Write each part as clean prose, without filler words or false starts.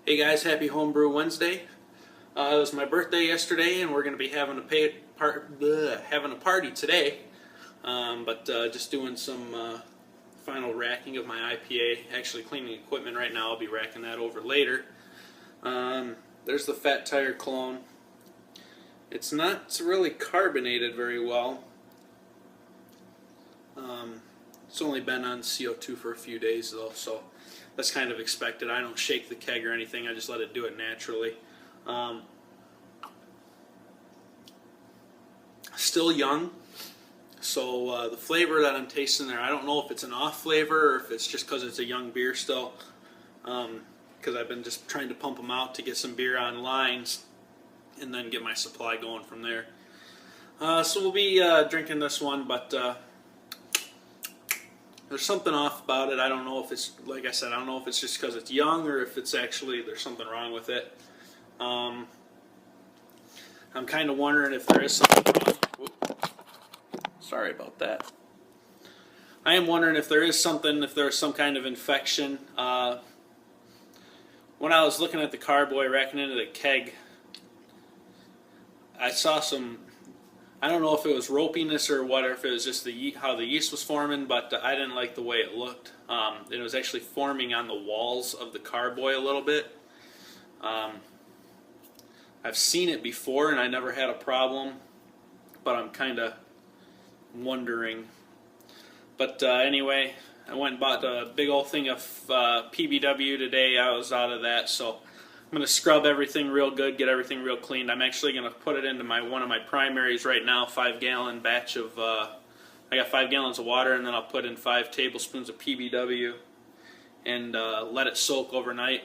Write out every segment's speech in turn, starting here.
Hey guys, happy Homebrew Wednesday. It was my birthday yesterday, and we're going to be having a party today. But just doing some final racking of my IPA. Actually cleaning equipment right now. I'll be racking that over later. There's the Fat Tire clone. It's not really carbonated very well. It's only been on CO2 for a few days though, so that's kind of expected. I don't shake the keg or anything, I just let it do it naturally. Still young, so the flavor that I'm tasting there, I don't know if it's an off flavor or if it's just because it's a young beer still, because I've been just trying to pump them out to get some beer on lines and then get my supply going from there. So we'll be drinking this one, but there's something off about it. I don't know if it's, like I said, I don't know if it's just because it's young or if it's actually, there's something wrong with it. I'm kind of wondering if there is something wrong. Whoop. Sorry about that. I am wondering if there is something, if there's some kind of infection. When I was looking at the carboy racking into the keg, I saw some, I don't know if it was ropiness or what, or if it was just how the yeast was forming, but I didn't like the way it looked. It was actually forming on the walls of the carboy a little bit. I've seen it before and I never had a problem, but I'm kind of wondering. But anyway, I went and bought a big old thing of PBW today. I was out of that, so I'm going to scrub everything real good, get everything real cleaned. I'm actually going to put it into one of my primaries right now, 5-gallon batch of, I got 5 gallons of water, and then I'll put in 5 tablespoons of PBW and let it soak overnight.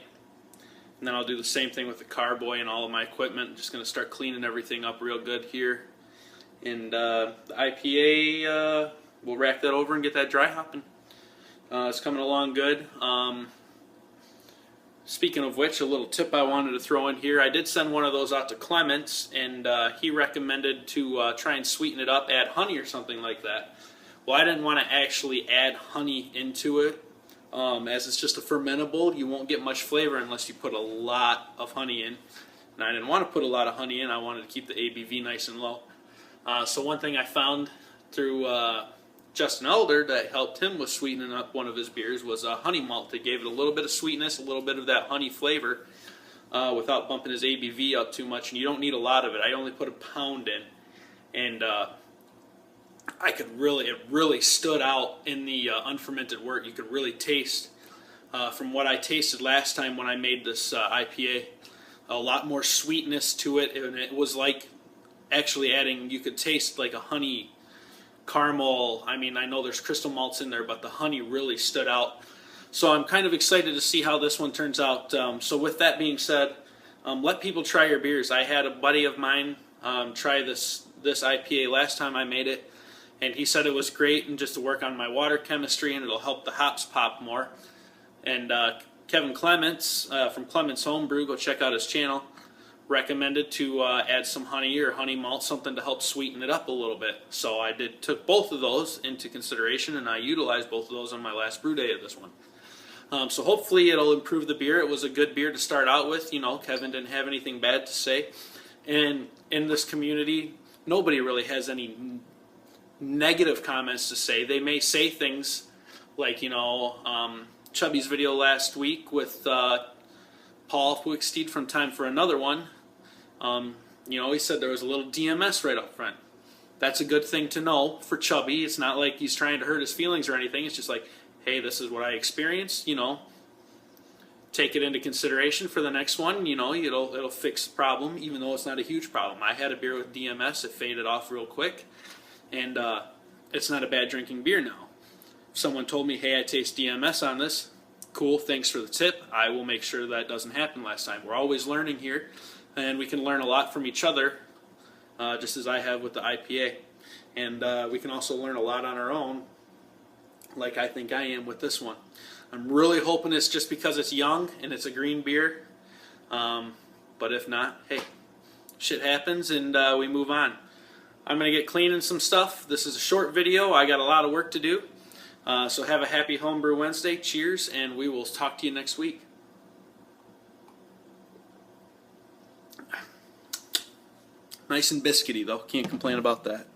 And then I'll do the same thing with the carboy and all of my equipment. I'm just going to start cleaning everything up real good here. And the IPA, we'll rack that over and get that dry hopping. It's coming along good. Speaking of which, a little tip I wanted to throw in here. I did send one of those out to Clements, and he recommended to try and sweeten it up, add honey or something like that. Well, I didn't want to actually add honey into it. As it's just a fermentable, you won't get much flavor unless you put a lot of honey in. And I didn't want to put a lot of honey in. I wanted to keep the ABV nice and low. So one thing I found through Justin Elder that helped him with sweetening up one of his beers was honey malt. That gave it a little bit of sweetness, a little bit of that honey flavor without bumping his ABV up too much. And you don't need a lot of it. I only put a pound in, and I could really, it really stood out in the unfermented wort. You could really taste from what I tasted last time when I made this IPA, a lot more sweetness to it, and it was like actually adding, you could taste like a honey caramel. I mean, I know there's crystal malts in there, but the honey really stood out. So I'm kind of excited to see how this one turns out. So with that being said, let people try your beers. I had a buddy of mine try this IPA last time I made it, and he said it was great and just to work on my water chemistry, and it'll help the hops pop more. And Kevin Clements from Clements Homebrew, go check out his channel, recommended to add some honey or honey malt, something to help sweeten it up a little bit. So I took both of those into consideration, and I utilized both of those on my last brew day of this one. So hopefully it'll improve the beer. It was a good beer to start out with. You know, Kevin didn't have anything bad to say. And in this community, nobody really has any negative comments to say. They may say things like, you know, Chubby's video last week with Paul Wicksteed from Time for Another One. You know, he said there was a little DMS right up front. That's a good thing to know for Chubby. It's not like he's trying to hurt his feelings or anything. It's just like, hey, this is what I experienced, you know. Take it into consideration for the next one. You know, it'll fix the problem, even though it's not a huge problem. I had a beer with DMS. It faded off real quick, and it's not a bad drinking beer now. If someone told me, hey, I taste DMS on this, cool, thanks for the tip. I will make sure that doesn't happen last time. We're always learning here, and we can learn a lot from each other, just as I have with the IPA. And we can also learn a lot on our own, like I think I am with this one. I'm really hoping it's just because it's young and it's a green beer, but if not, hey, shit happens and we move on. I'm going to get cleaning some stuff. This is a short video. I got a lot of work to do. So have a happy Homebrew Wednesday. Cheers, and we will talk to you next week. Nice and biscuity though. Can't complain about that.